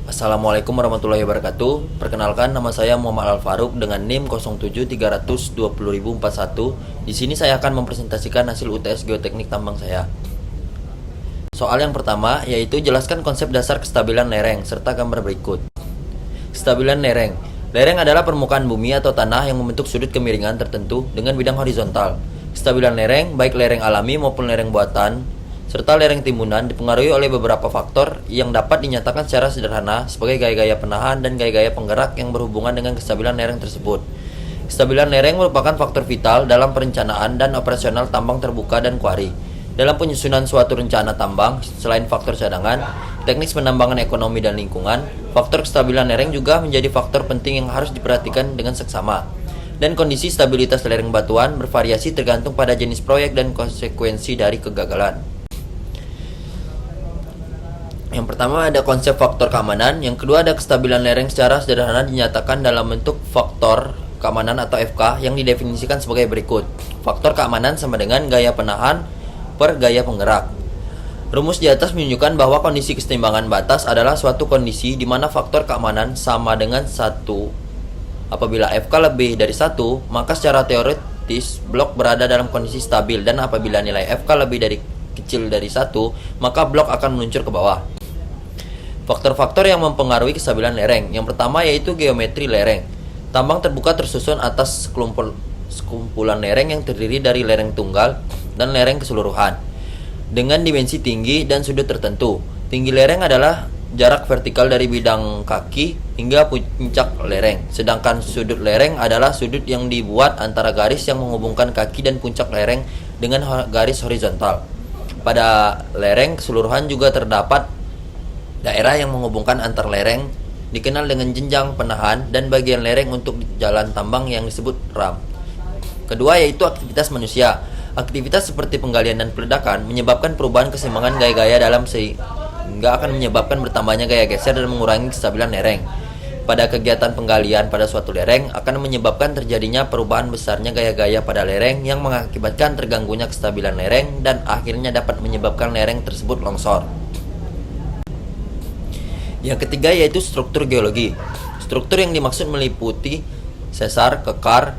Assalamualaikum warahmatullahi wabarakatuh. Perkenalkan, nama saya Muhammad Al-Faruq dengan NIM 07320041. Di sini saya akan mempresentasikan hasil UTS Geoteknik tambang saya. Soal yang pertama yaitu jelaskan konsep dasar kestabilan lereng serta gambar berikut. Kestabilan lereng. Lereng adalah permukaan bumi atau tanah yang membentuk sudut kemiringan tertentu dengan bidang horizontal. Kestabilan lereng, baik lereng alami maupun lereng buatan, serta lereng timbunan dipengaruhi oleh beberapa faktor yang dapat dinyatakan secara sederhana sebagai gaya-gaya penahan dan gaya-gaya penggerak yang berhubungan dengan kestabilan lereng tersebut. Kestabilan lereng merupakan faktor vital dalam perencanaan dan operasional tambang terbuka dan kuari. Dalam penyusunan suatu rencana tambang, selain faktor cadangan, teknis penambangan ekonomi dan lingkungan, faktor kestabilan lereng juga menjadi faktor penting yang harus diperhatikan dengan seksama. Dan kondisi stabilitas lereng batuan bervariasi tergantung pada jenis proyek dan konsekuensi dari kegagalan. Yang pertama ada konsep faktor keamanan, yang kedua ada kestabilan lereng secara sederhana dinyatakan dalam bentuk faktor keamanan atau FK yang didefinisikan sebagai berikut. Faktor keamanan sama dengan gaya penahan per gaya penggerak. Rumus di atas menunjukkan bahwa kondisi keseimbangan batas adalah suatu kondisi di mana faktor keamanan sama dengan 1. Apabila FK lebih dari 1, maka secara teoritis blok berada dalam kondisi stabil, dan apabila nilai FK lebih dari kecil dari 1, maka blok akan meluncur ke bawah. Faktor-faktor yang mempengaruhi kestabilan lereng. Yang pertama yaitu geometri lereng. Tambang terbuka tersusun atas sekumpulan lereng yang terdiri dari lereng tunggal dan lereng keseluruhan dengan dimensi tinggi dan sudut tertentu. Tinggi lereng adalah jarak vertikal dari bidang kaki hingga puncak lereng. Sedangkan sudut lereng adalah sudut yang dibuat antara garis yang menghubungkan kaki dan puncak lereng dengan garis horizontal. Pada lereng keseluruhan juga terdapat daerah yang menghubungkan antar lereng, dikenal dengan jenjang penahan, dan bagian lereng untuk jalan tambang yang disebut ram. Kedua yaitu aktivitas manusia. Aktivitas seperti penggalian dan peledakan menyebabkan perubahan keseimbangan gaya-gaya dalam sehingga akan menyebabkan bertambahnya gaya geser dan mengurangi kestabilan lereng. Pada kegiatan penggalian pada suatu lereng akan menyebabkan terjadinya perubahan besarnya gaya-gaya pada lereng yang mengakibatkan terganggunya kestabilan lereng dan akhirnya dapat menyebabkan lereng tersebut longsor. Yang ketiga yaitu struktur geologi. Struktur yang dimaksud meliputi sesar, kekar,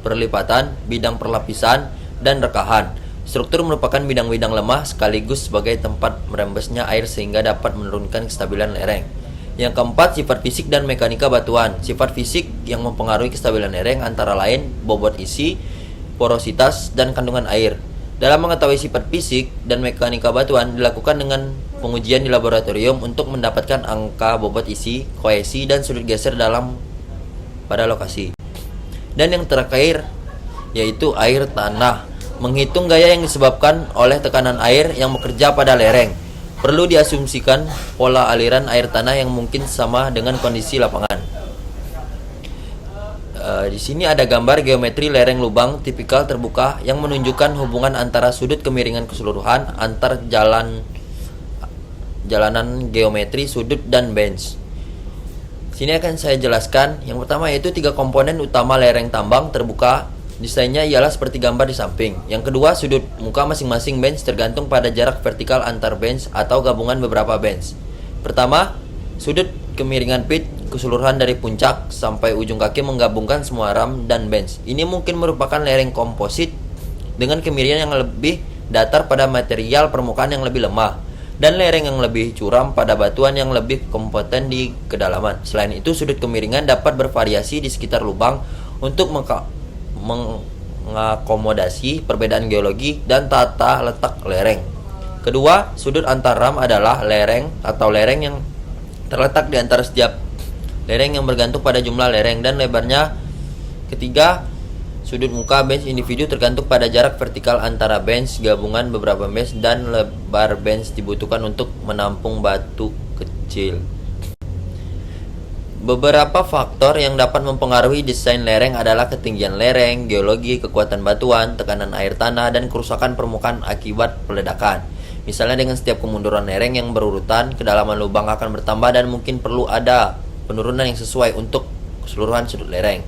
perlipatan, bidang perlapisan, dan rekahan. Struktur merupakan bidang-bidang lemah sekaligus sebagai tempat merembesnya air sehingga dapat menurunkan kestabilan lereng. Yang keempat, sifat fisik dan mekanika batuan. Sifat fisik yang mempengaruhi kestabilan lereng antara lain bobot isi, porositas, dan kandungan air. Dalam mengetahui sifat fisik dan mekanika batuan dilakukan dengan pengujian di laboratorium untuk mendapatkan angka bobot isi, kohesi, dan sudut geser pada lokasi. Dan yang terakhir yaitu air tanah. Menghitung gaya yang disebabkan oleh tekanan air yang bekerja pada lereng. Perlu diasumsikan pola aliran air tanah yang mungkin sama dengan kondisi lapangan. Di sini ada gambar geometri lereng lubang tipikal terbuka yang menunjukkan hubungan antara sudut kemiringan keseluruhan antar jalanan geometri, sudut, dan bench. Sini akan saya jelaskan. Yang pertama yaitu 3 komponen utama lereng tambang terbuka. Desainnya ialah seperti gambar di samping. Yang kedua, sudut muka masing-masing bench tergantung pada jarak vertikal antar bench atau gabungan beberapa bench. Pertama, sudut kemiringan pit keseluruhan dari puncak sampai ujung kaki menggabungkan semua ram dan bench. Ini mungkin merupakan lereng komposit dengan kemiringan yang lebih datar pada material permukaan yang lebih lemah, dan lereng yang lebih curam pada batuan yang lebih kompeten di kedalaman. Selain itu, sudut kemiringan dapat bervariasi di sekitar lubang untuk mengakomodasi perbedaan geologi dan tata letak lereng. Kedua, sudut antar ram adalah lereng atau lereng yang terletak di antara setiap lereng yang bergantung pada jumlah lereng dan lebarnya. Ketiga, sudut muka bench individu tergantung pada jarak vertikal antara bench gabungan beberapa bench, dan lebar bench dibutuhkan untuk menampung batu kecil. Beberapa faktor yang dapat mempengaruhi desain lereng adalah ketinggian lereng, geologi, kekuatan batuan, tekanan air tanah, dan kerusakan permukaan akibat peledakan. Misalnya dengan setiap kemunduran lereng yang berurutan, kedalaman lubang akan bertambah dan mungkin perlu ada penurunan yang sesuai untuk keseluruhan sudut lereng.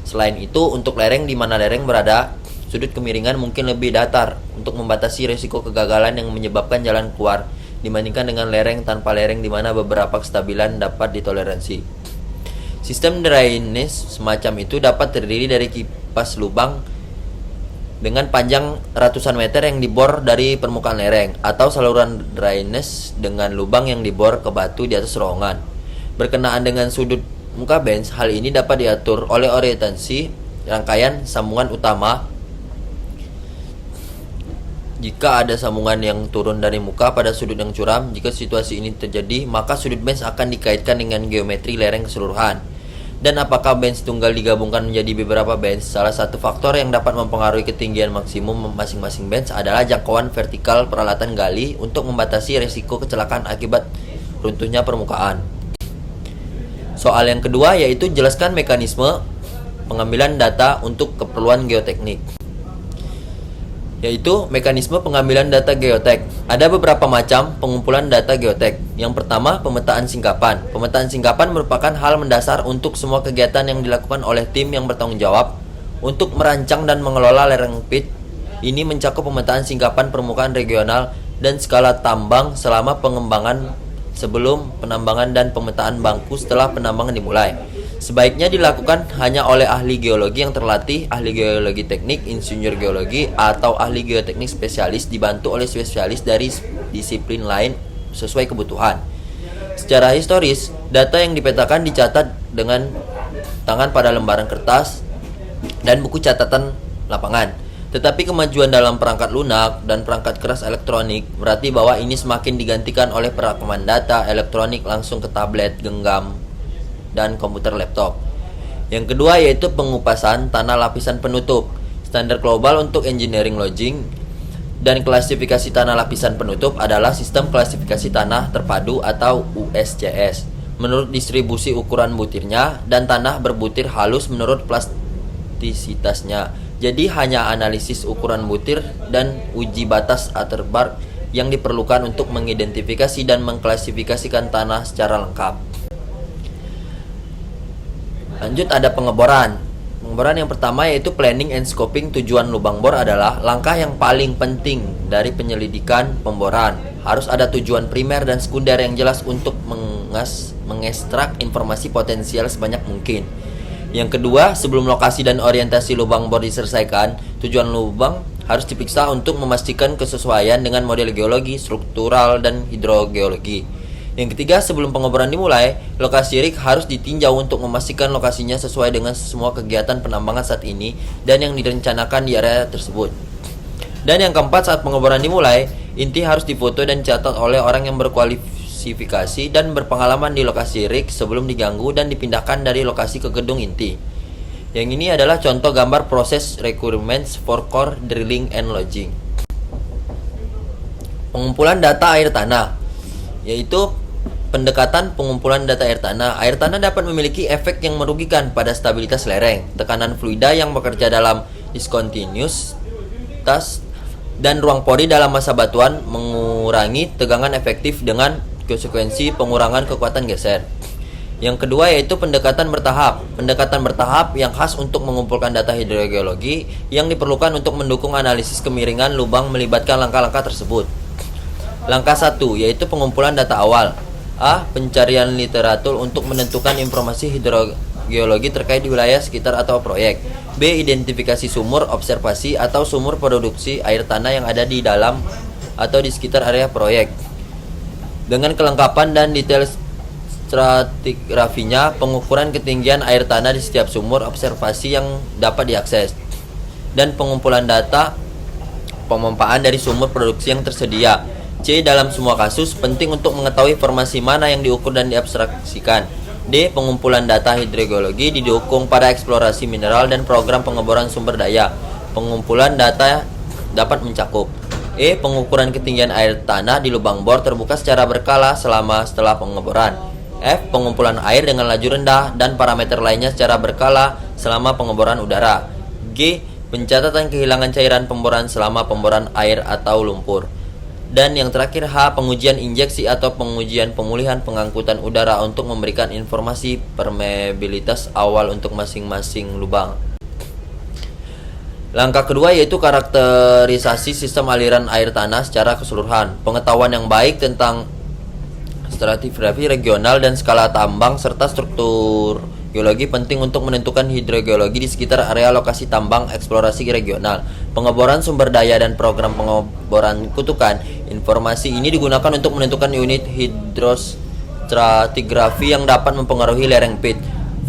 Selain itu, untuk lereng di mana lereng berada, sudut kemiringan mungkin lebih datar untuk membatasi risiko kegagalan yang menyebabkan jalan keluar dibandingkan dengan lereng tanpa lereng di mana beberapa kestabilan dapat ditoleransi. Sistem drainase semacam itu dapat terdiri dari kipas lubang dengan panjang ratusan meter yang dibor dari permukaan lereng, atau saluran drainase dengan lubang yang dibor ke batu di atas terowongan. Berkenaan dengan sudut muka bench, hal ini dapat diatur oleh orientasi rangkaian sambungan utama. Jika ada sambungan yang turun dari muka pada sudut yang curam, jika situasi ini terjadi, maka sudut bench akan dikaitkan dengan geometri lereng keseluruhan. Dan apakah bench tunggal digabungkan menjadi beberapa bench? Salah satu faktor yang dapat mempengaruhi ketinggian maksimum masing-masing bench adalah jangkauan vertikal peralatan gali untuk membatasi risiko kecelakaan akibat runtuhnya permukaan. Soal yang kedua yaitu jelaskan mekanisme pengambilan data untuk keperluan geoteknik. Yaitu mekanisme pengambilan data geotek. Ada beberapa macam pengumpulan data geotek. Yang pertama, pemetaan singkapan. Pemetaan singkapan merupakan hal mendasar untuk semua kegiatan yang dilakukan oleh tim yang bertanggung jawab untuk merancang dan mengelola lereng pit. Ini mencakup pemetaan singkapan permukaan regional dan skala tambang selama pengembangan, sebelum penambangan, dan pemetaan bangku setelah penambangan dimulai. Sebaiknya dilakukan hanya oleh ahli geologi yang terlatih, ahli geologi teknik, insinyur geologi, atau ahli geoteknik spesialis dibantu oleh spesialis dari disiplin lain sesuai kebutuhan. Secara historis, data yang dipetakan dicatat dengan tangan pada lembaran kertas dan buku catatan lapangan. Tetapi kemajuan dalam perangkat lunak dan perangkat keras elektronik berarti bahwa ini semakin digantikan oleh perekaman data elektronik langsung ke tablet, genggam, dan komputer laptop. Yang kedua yaitu pengupasan tanah lapisan penutup. Standar global untuk engineering logging dan klasifikasi tanah lapisan penutup adalah sistem klasifikasi tanah terpadu atau USCS menurut distribusi ukuran butirnya dan tanah berbutir halus menurut plastisitasnya. Jadi hanya analisis ukuran butir dan uji batas Atterberg yang diperlukan untuk mengidentifikasi dan mengklasifikasikan tanah secara lengkap. Lanjut ada pengeboran. Pengeboran yang pertama yaitu planning and scoping. Tujuan lubang bor adalah langkah yang paling penting dari penyelidikan pemboran. Harus ada tujuan primer dan sekunder yang jelas untuk mengekstrak informasi potensial sebanyak mungkin. Yang kedua, sebelum lokasi dan orientasi lubang bor diselesaikan, tujuan lubang harus diperiksa untuk memastikan kesesuaian dengan model geologi, struktural, dan hidrogeologi. Yang ketiga, sebelum pengeboran dimulai, lokasi rig harus ditinjau untuk memastikan lokasinya sesuai dengan semua kegiatan penambangan saat ini dan yang direncanakan di area tersebut. Dan yang keempat, saat pengeboran dimulai, inti harus difoto dan dicatat oleh orang yang berkualifikasi dan berpengalaman di lokasi rig sebelum diganggu dan dipindahkan dari lokasi ke gedung inti. Yang ini adalah contoh gambar proses requirements for core drilling and logging. Pengumpulan data air tanah, yaitu pendekatan pengumpulan data air tanah. Air tanah dapat memiliki efek yang merugikan pada stabilitas lereng, tekanan fluida yang bekerja dalam discontinuitas, dan ruang pori dalam masa batuan, mengurangi tegangan efektif dengan konsekuensi pengurangan kekuatan geser. Yang kedua yaitu pendekatan bertahap. Pendekatan bertahap yang khas untuk mengumpulkan data hidrogeologi yang diperlukan untuk mendukung analisis kemiringan lubang melibatkan langkah-langkah tersebut. Langkah 1 yaitu pengumpulan data awal. A. Pencarian literatur untuk menentukan informasi hidrogeologi terkait di wilayah sekitar atau proyek. B. Identifikasi sumur observasi atau sumur produksi air tanah yang ada di dalam atau di sekitar area proyek. Dengan kelengkapan dan detail stratigrafinya, pengukuran ketinggian air tanah di setiap sumur observasi yang dapat diakses. Dan pengumpulan data pemompaan dari sumur produksi yang tersedia. C. Dalam semua kasus, penting untuk mengetahui formasi mana yang diukur dan diabstraksikan. D. Pengumpulan data hidrogeologi didukung pada eksplorasi mineral dan program pengeboran sumber daya. Pengumpulan data dapat mencakup E. Pengukuran ketinggian air tanah di lubang bor terbuka secara berkala setelah pengeboran. F. Pengumpulan air dengan laju rendah dan parameter lainnya secara berkala selama pengeboran udara. G. Pencatatan kehilangan cairan pemboran selama pemboran air atau lumpur. Dan yang terakhir H. Pengujian injeksi atau pengujian pemulihan pengangkutan udara untuk memberikan informasi permeabilitas awal untuk masing-masing lubang. Langkah kedua yaitu karakterisasi sistem aliran air tanah secara keseluruhan. Pengetahuan yang baik tentang stratigrafi regional dan skala tambang serta struktur geologi penting untuk menentukan hidrogeologi di sekitar area lokasi tambang eksplorasi regional. Pengeboran sumber daya dan program pengeboran kutukan. Informasi ini digunakan untuk menentukan unit hidrostratigrafi yang dapat mempengaruhi lereng pit.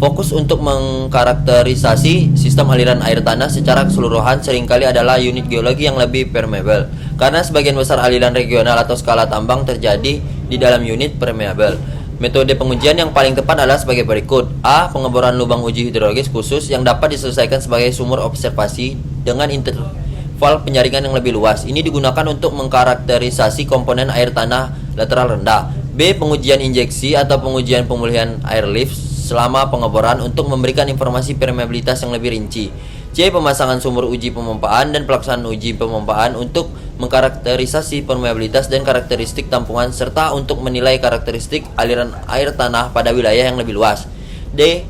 Fokus untuk mengkarakterisasi sistem aliran air tanah secara keseluruhan seringkali adalah unit geologi yang lebih permeable, karena sebagian besar aliran regional atau skala tambang terjadi di dalam unit permeable. Metode pengujian yang paling tepat adalah sebagai berikut. A. Pengeboran lubang uji hidrologis khusus yang dapat diselesaikan sebagai sumur observasi dengan interval penyaringan yang lebih luas. Ini digunakan untuk mengkarakterisasi komponen air tanah lateral rendah. B. Pengujian injeksi atau pengujian pemulihan airlift selama pengeboran untuk memberikan informasi permeabilitas yang lebih rinci. C. Pemasangan sumur uji pemompaan dan pelaksanaan uji pemompaan untuk mengkarakterisasi permeabilitas dan karakteristik tampungan serta untuk menilai karakteristik aliran air tanah pada wilayah yang lebih luas. D.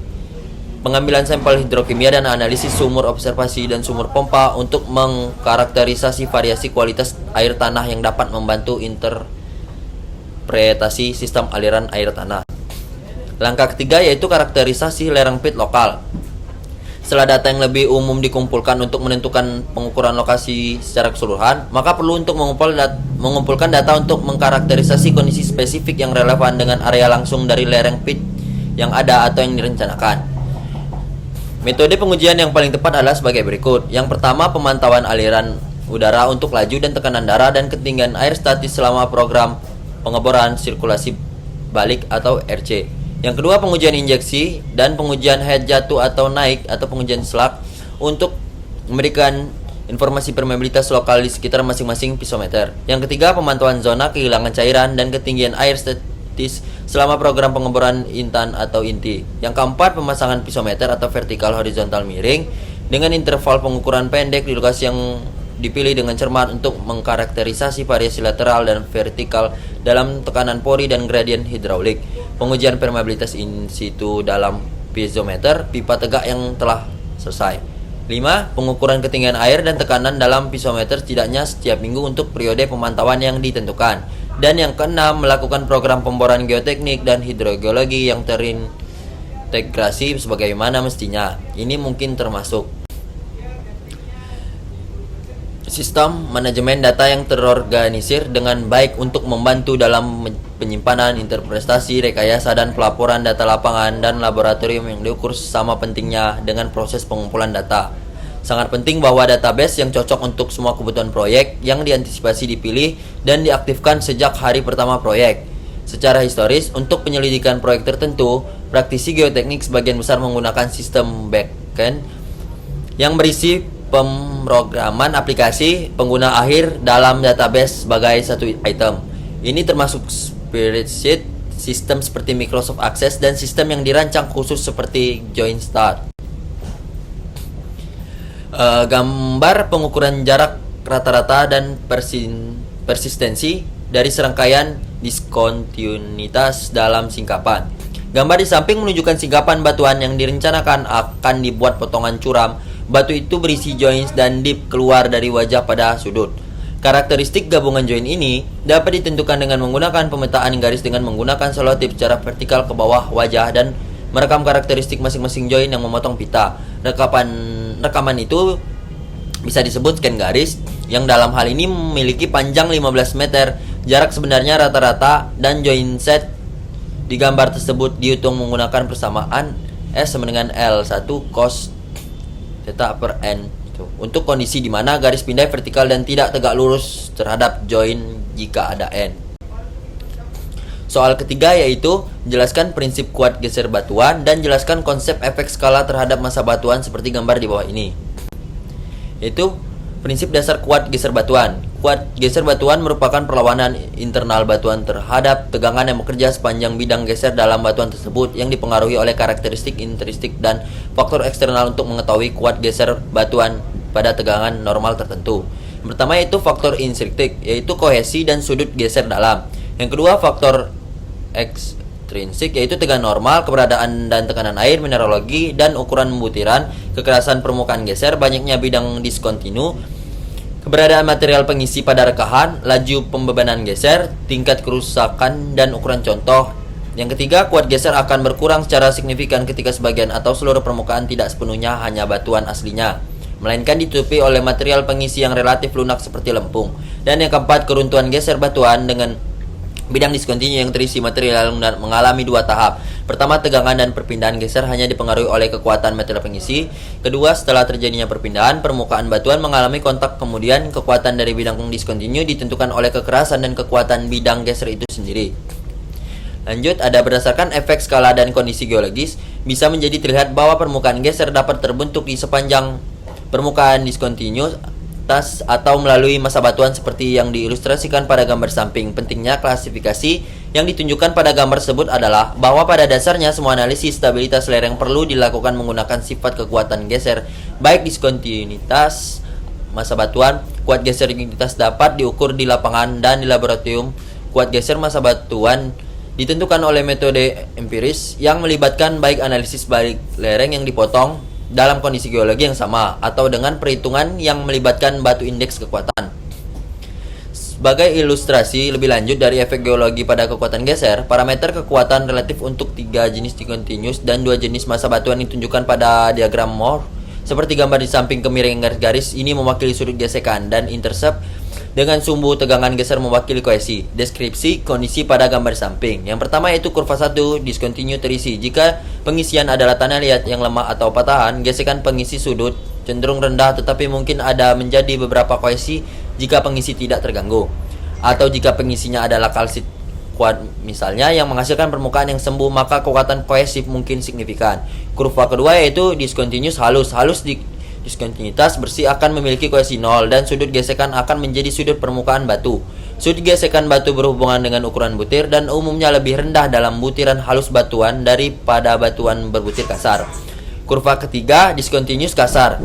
Pengambilan sampel hidrokimia dan analisis sumur observasi dan sumur pompa untuk mengkarakterisasi variasi kualitas air tanah yang dapat membantu interpretasi sistem aliran air tanah. Langkah ketiga yaitu karakterisasi lereng pit lokal. Setelah data yang lebih umum dikumpulkan untuk menentukan pengukuran lokasi secara keseluruhan, maka perlu untuk mengumpulkan data untuk mengkarakterisasi kondisi spesifik yang relevan dengan area langsung dari lereng pit yang ada atau yang direncanakan. Metode pengujian yang paling tepat adalah sebagai berikut. Yang pertama, pemantauan aliran udara untuk laju dan tekanan darah dan ketinggian air statis selama program pengeboran sirkulasi balik atau RC. Yang kedua, pengujian injeksi dan pengujian head jatuh atau naik atau pengujian slug untuk memberikan informasi permeabilitas lokal di sekitar masing-masing pisometer. Yang ketiga, pemantauan zona kehilangan cairan dan ketinggian air statis selama program pengeboran intan atau inti. Yang keempat, pemasangan pisometer atau vertikal horizontal miring dengan interval pengukuran pendek di lokasi yang dipilih dengan cermat untuk mengkarakterisasi variasi lateral dan vertikal dalam tekanan pori dan gradien hidraulik. Pengujian permeabilitas in situ dalam piezometer pipa tegak yang telah selesai. 5. Pengukuran ketinggian air dan tekanan dalam piezometer setidaknya setiap minggu untuk periode pemantauan yang ditentukan. Dan yang keenam, melakukan program pemboran geoteknik dan hidrogeologi yang terintegrasi sebagaimana mestinya. Ini mungkin termasuk sistem manajemen data yang terorganisir dengan baik untuk membantu dalam penyimpanan, interpretasi, rekayasa, dan pelaporan data lapangan dan laboratorium yang diukur sama pentingnya dengan proses pengumpulan data. Sangat penting bahwa database yang cocok untuk semua kebutuhan proyek yang diantisipasi dipilih dan diaktifkan sejak hari pertama proyek. Secara historis, untuk penyelidikan proyek tertentu, praktisi geoteknik sebagian besar menggunakan sistem backend yang berisi pemrograman aplikasi pengguna akhir dalam database sebagai satu item. Ini termasuk spreadsheet, sistem seperti Microsoft Access, dan sistem yang dirancang khusus seperti JoinStart. Gambar pengukuran jarak rata-rata dan persistensi dari serangkaian diskontinuitas dalam singkapan. Gambar di samping menunjukkan singkapan batuan yang direncanakan akan dibuat potongan curam. Batu itu berisi joins dan dip keluar dari wajah pada sudut. Karakteristik gabungan join ini dapat ditentukan dengan menggunakan pemetaan garis dengan menggunakan selotip secara vertikal ke bawah wajah dan merekam karakteristik masing-masing join yang memotong pita. Rekaman itu bisa disebut scan garis, yang dalam hal ini memiliki panjang 15 meter. Jarak sebenarnya rata-rata dan join set di gambar tersebut dihitung menggunakan persamaan S sama dengan L1 cos theta per n itu. Untuk kondisi di mana garis pindah vertikal dan tidak tegak lurus terhadap join jika ada n. Soal ketiga yaitu jelaskan prinsip kuat geser batuan dan jelaskan konsep efek skala terhadap massa batuan seperti gambar di bawah ini. Yaitu prinsip dasar kuat geser batuan. Kuat geser batuan merupakan perlawanan internal batuan terhadap tegangan yang bekerja sepanjang bidang geser dalam batuan tersebut yang dipengaruhi oleh karakteristik intrinsik dan faktor eksternal untuk mengetahui kuat geser batuan pada tegangan normal tertentu. Yang pertama yaitu faktor intrinsik, yaitu kohesi dan sudut geser dalam. Yang kedua faktor intrinsik, yaitu tegangan normal, keberadaan dan tekanan air, mineralogi, dan ukuran butiran, kekerasan permukaan geser, banyaknya bidang diskontinu, keberadaan material pengisi pada rekahan, laju pembebanan geser, tingkat kerusakan, dan ukuran contoh. Yang ketiga, kuat geser akan berkurang secara signifikan ketika sebagian atau seluruh permukaan tidak sepenuhnya hanya batuan aslinya, melainkan ditutupi oleh material pengisi yang relatif lunak seperti lempung. Dan yang keempat, keruntuhan geser batuan dengan bidang diskontinu yang terisi material yang mengalami dua tahap. Pertama, tegangan dan perpindahan geser hanya dipengaruhi oleh kekuatan material pengisi. Kedua, setelah terjadinya perpindahan, permukaan batuan mengalami kontak. Kemudian, kekuatan dari bidang diskontinu ditentukan oleh kekerasan dan kekuatan bidang geser itu sendiri. Lanjut, ada berdasarkan efek skala dan kondisi geologis, bisa menjadi terlihat bahwa permukaan geser dapat terbentuk di sepanjang permukaan diskontinu atau melalui massa batuan seperti yang diilustrasikan pada gambar samping. Pentingnya klasifikasi yang ditunjukkan pada gambar tersebut adalah bahwa pada dasarnya semua analisis stabilitas lereng perlu dilakukan menggunakan sifat kekuatan geser, baik diskontinuitas massa batuan. Kuat geser diskontinuitas dapat diukur di lapangan dan di laboratorium. Kuat geser massa batuan ditentukan oleh metode empiris yang melibatkan baik analisis balik lereng yang dipotong dalam kondisi geologi yang sama atau dengan perhitungan yang melibatkan batu indeks kekuatan. Sebagai ilustrasi lebih lanjut dari efek geologi pada kekuatan geser, parameter kekuatan relatif untuk 3 jenis diskontinus dan 2 jenis massa batuan ditunjukkan pada diagram Moore. Seperti gambar di samping, kemiringan garis-garis ini mewakili sudut gesekan dan intercept dengan sumbu tegangan geser mewakili kohesi. Deskripsi kondisi pada gambar samping. Yang pertama yaitu kurva 1, diskontinu terisi. Jika pengisian adalah tanah liat yang lemah atau patahan, gesekan pengisi sudut cenderung rendah, tetapi mungkin ada menjadi beberapa kohesi jika pengisi tidak terganggu. Atau jika pengisinya adalah kalsit kuat misalnya yang menghasilkan permukaan yang sembuh, maka kekuatan kohesif mungkin signifikan. Kurva kedua yaitu diskontinus halus. Diskontinuitas bersih akan memiliki kohesi 0 dan sudut gesekan akan menjadi sudut permukaan batu. Sudut gesekan batu berhubungan dengan ukuran butir dan umumnya lebih rendah dalam butiran halus batuan daripada batuan berbutir kasar. Kurva ketiga, diskontinus kasar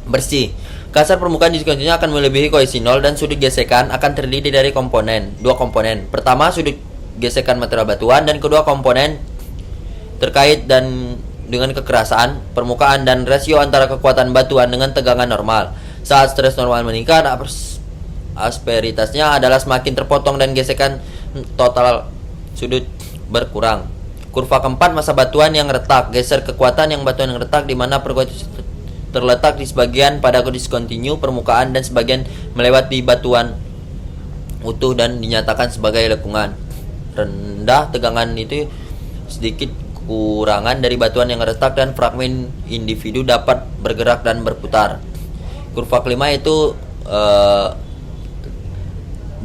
bersih. Kasar permukaan diskontinu akan melebihi kohesi 0 dan sudut gesekan akan terdiri dari dua komponen. Pertama, sudut gesekan material batuan, dan kedua komponen terkait dan dengan kekerasan permukaan dan rasio antara kekuatan batuan dengan tegangan normal. Saat stres normal meningkat, asperitasnya adalah semakin terpotong dan gesekan total sudut berkurang. Kurva keempat, massa batuan yang retak. Geser kekuatan yang batuan yang retak di mana perkuatan terletak di sebagian pada diskontinu permukaan dan sebagian melewati batuan utuh dan dinyatakan sebagai lekungan. Rendah tegangan itu sedikit kurangan dari batuan yang retak dan fragmen individu dapat bergerak dan berputar. Kurva kelima itu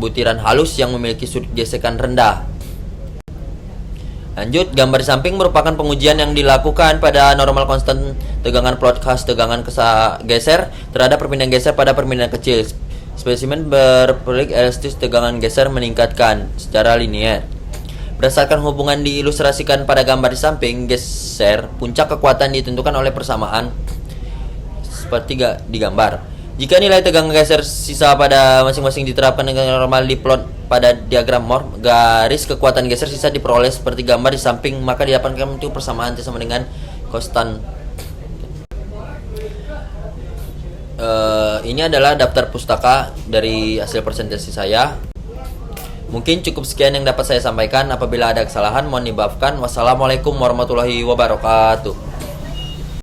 butiran halus yang memiliki sudut gesekan rendah. Lanjut, gambar samping merupakan pengujian yang dilakukan pada normal konstan tegangan plot khas tegangan geser terhadap perpindahan geser pada perpindahan kecil. Spesimen berpelik elastis tegangan geser meningkatkan secara linear. Berdasarkan hubungan diilustrasikan pada gambar di samping, geser puncak kekuatan ditentukan oleh persamaan seperti di gambar. Jika nilai tegangan geser sisa pada masing-masing diterapkan dengan normal di plot pada diagram Moore, garis kekuatan geser sisa diperoleh seperti gambar di samping, maka didapatkan itu persamaan sama dengan konstan. Ini adalah daftar pustaka dari hasil presentasi saya. Mungkin cukup sekian yang dapat saya sampaikan. Apabila ada kesalahan mohon dimaafkan. Wassalamualaikum warahmatullahi wabarakatuh.